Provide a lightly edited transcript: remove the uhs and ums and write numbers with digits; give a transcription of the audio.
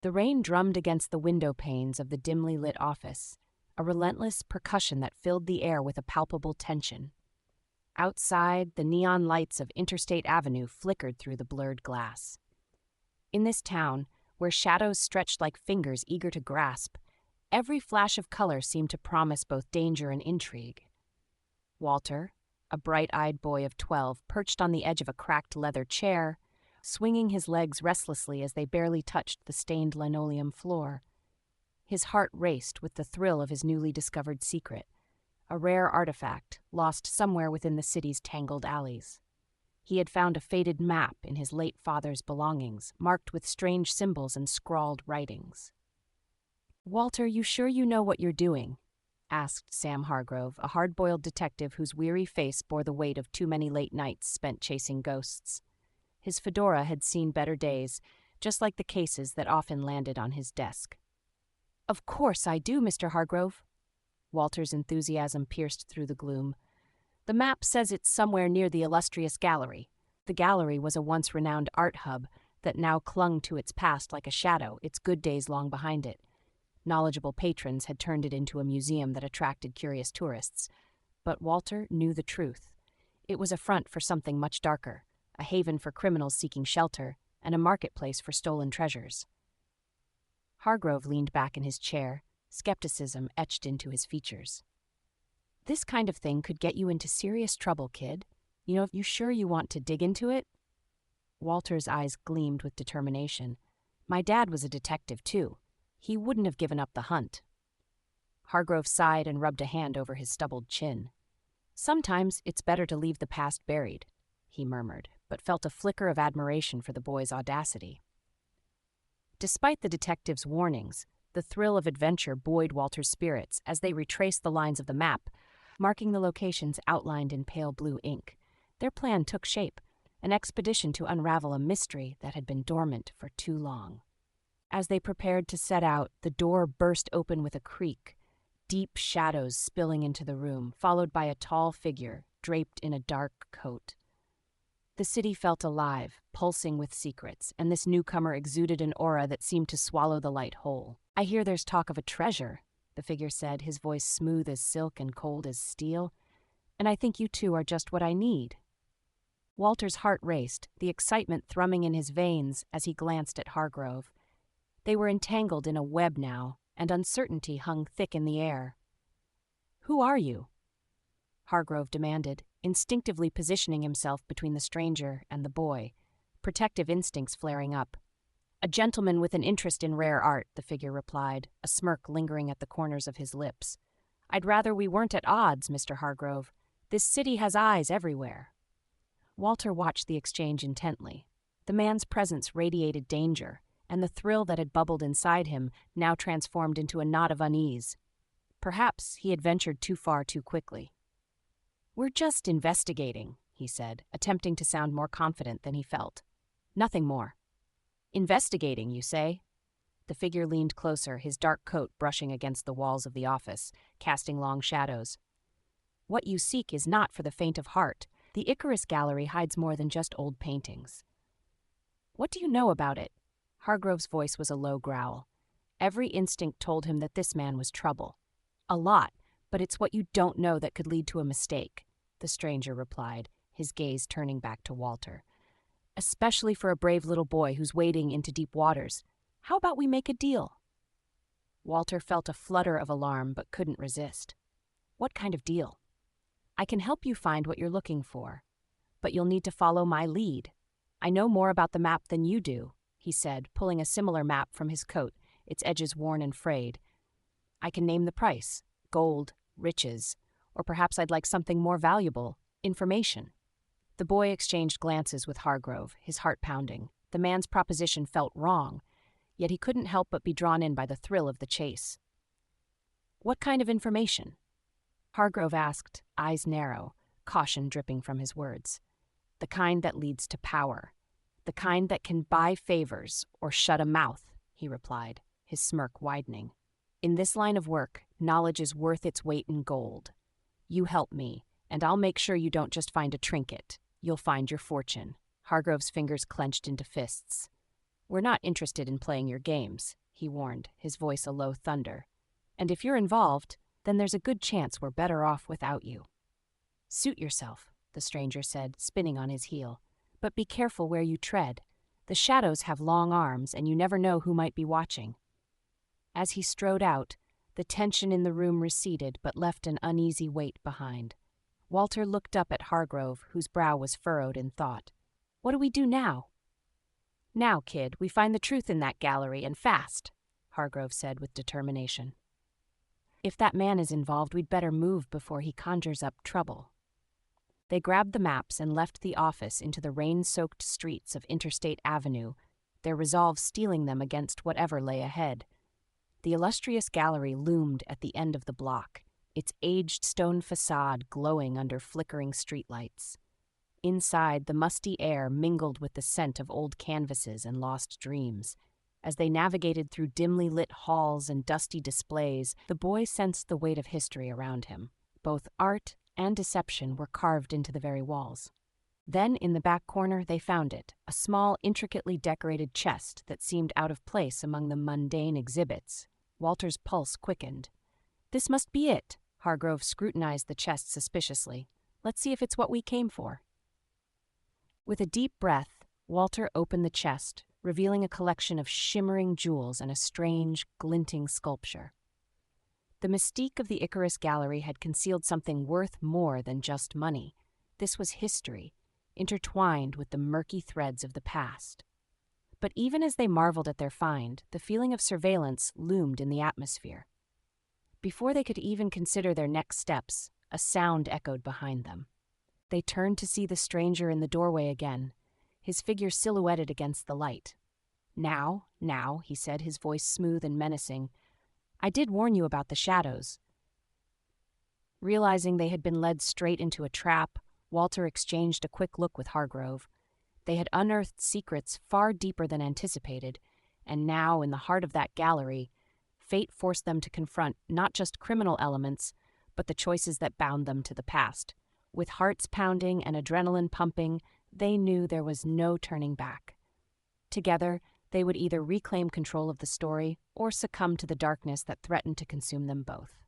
The rain drummed against the window panes of the dimly lit office, a relentless percussion that filled the air with a palpable tension. Outside, the neon lights of Interstate Avenue flickered through the blurred glass. In this town, where shadows stretched like fingers eager to grasp, every flash of color seemed to promise both danger and intrigue. Walter, a bright-eyed boy of 12, perched on the edge of a cracked leather chair, swinging his legs restlessly as they barely touched the stained linoleum floor. His heart raced with the thrill of his newly discovered secret, a rare artifact lost somewhere within the city's tangled alleys. He had found a faded map in his late father's belongings, marked with strange symbols and scrawled writings. "Walter, you sure you know what you're doing?" asked Sam Hargrove, a hard-boiled detective whose weary face bore the weight of too many late nights spent chasing ghosts. His fedora had seen better days, just like the cases that often landed on his desk. "Of course I do, Mr. Hargrove." Walter's enthusiasm pierced through the gloom. "The map says it's somewhere near the illustrious gallery." The gallery was a once renowned art hub that now clung to its past like a shadow, its good days long behind it. Knowledgeable patrons had turned it into a museum that attracted curious tourists. But Walter knew the truth. It was a front for something much darker, a haven for criminals seeking shelter, and a marketplace for stolen treasures. Hargrove leaned back in his chair, skepticism etched into his features. "This kind of thing could get you into serious trouble, kid. You sure you want to dig into it?" Walter's eyes gleamed with determination. "My dad was a detective, too. He wouldn't have given up the hunt." Hargrove sighed and rubbed a hand over his stubbled chin. "Sometimes it's better to leave the past buried," he murmured, but felt a flicker of admiration for the boy's audacity. Despite the detective's warnings, the thrill of adventure buoyed Walter's spirits as they retraced the lines of the map, marking the locations outlined in pale blue ink. Their plan took shape, an expedition to unravel a mystery that had been dormant for too long. As they prepared to set out, the door burst open with a creak, deep shadows spilling into the room, followed by a tall figure draped in a dark coat. The city felt alive, pulsing with secrets, and this newcomer exuded an aura that seemed to swallow the light whole. "I hear there's talk of a treasure," the figure said, his voice smooth as silk and cold as steel. "And I think you two are just what I need." Walter's heart raced, the excitement thrumming in his veins as he glanced at Hargrove. They were entangled in a web now, and uncertainty hung thick in the air. "Who are you?" Hargrove demanded, instinctively positioning himself between the stranger and the boy, protective instincts flaring up. "A gentleman with an interest in rare art," the figure replied, a smirk lingering at the corners of his lips. "I'd rather we weren't at odds, Mr. Hargrove. This city has eyes everywhere." Walter watched the exchange intently. The man's presence radiated danger, and the thrill that had bubbled inside him now transformed into a knot of unease. Perhaps he had ventured too far too quickly. "We're just investigating," he said, attempting to sound more confident than he felt. "Nothing more." "Investigating, you say?" The figure leaned closer, his dark coat brushing against the walls of the office, casting long shadows. "What you seek is not for the faint of heart. The Icarus Gallery hides more than just old paintings." "What do you know about it?" Hargrove's voice was a low growl. Every instinct told him that this man was trouble. "A lot, but it's what you don't know that could lead to a mistake," the stranger replied, his gaze turning back to Walter. "Especially for a brave little boy who's wading into deep waters. How about we make a deal?" Walter felt a flutter of alarm but couldn't resist. "What kind of deal?" "I can help you find what you're looking for, but you'll need to follow my lead. I know more about the map than you do," he said, pulling a similar map from his coat, its edges worn and frayed. "I can name the price, gold, riches, or perhaps I'd like something more valuable, information." The boy exchanged glances with Hargrove, his heart pounding. The man's proposition felt wrong, yet he couldn't help but be drawn in by the thrill of the chase. "What kind of information?" Hargrove asked, eyes narrow, caution dripping from his words. "The kind that leads to power. The kind that can buy favors or shut a mouth," he replied, his smirk widening. "In this line of work, knowledge is worth its weight in gold. You help me, and I'll make sure you don't just find a trinket. You'll find your fortune." Hargrove's fingers clenched into fists. "We're not interested in playing your games," he warned, his voice a low thunder. "And if you're involved, then there's a good chance we're better off without you." "Suit yourself," the stranger said, spinning on his heel. "But be careful where you tread. The shadows have long arms, and you never know who might be watching." As he strode out, the tension in the room receded but left an uneasy weight behind. Walter looked up at Hargrove, whose brow was furrowed in thought. "What do we do now?" "Now, kid, we find the truth in that gallery, and fast," Hargrove said with determination. "If that man is involved, we'd better move before he conjures up trouble." They grabbed the maps and left the office into the rain-soaked streets of Interstate Avenue, their resolve steeling them against whatever lay ahead. The illustrious gallery loomed at the end of the block, its aged stone facade glowing under flickering streetlights. Inside, the musty air mingled with the scent of old canvases and lost dreams. As they navigated through dimly lit halls and dusty displays, the boy sensed the weight of history around him. Both art and deception were carved into the very walls. Then, in the back corner, they found it, a small, intricately decorated chest that seemed out of place among the mundane exhibits. Walter's pulse quickened. "This must be it." Hargrove scrutinized the chest suspiciously. "Let's see if it's what we came for." With a deep breath, Walter opened the chest, revealing a collection of shimmering jewels and a strange, glinting sculpture. The mystique of the Icarus Gallery had concealed something worth more than just money. This was history, intertwined with the murky threads of the past. But even as they marveled at their find, the feeling of surveillance loomed in the atmosphere. Before they could even consider their next steps, a sound echoed behind them. They turned to see the stranger in the doorway again, his figure silhouetted against the light. Now, he said, his voice smooth and menacing. "I did warn you about the shadows." Realizing they had been led straight into a trap, Walter exchanged a quick look with Hargrove. They had unearthed secrets far deeper than anticipated, and now, in the heart of that gallery, fate forced them to confront not just criminal elements, but the choices that bound them to the past. With hearts pounding and adrenaline pumping, they knew there was no turning back. Together, they would either reclaim control of the story or succumb to the darkness that threatened to consume them both.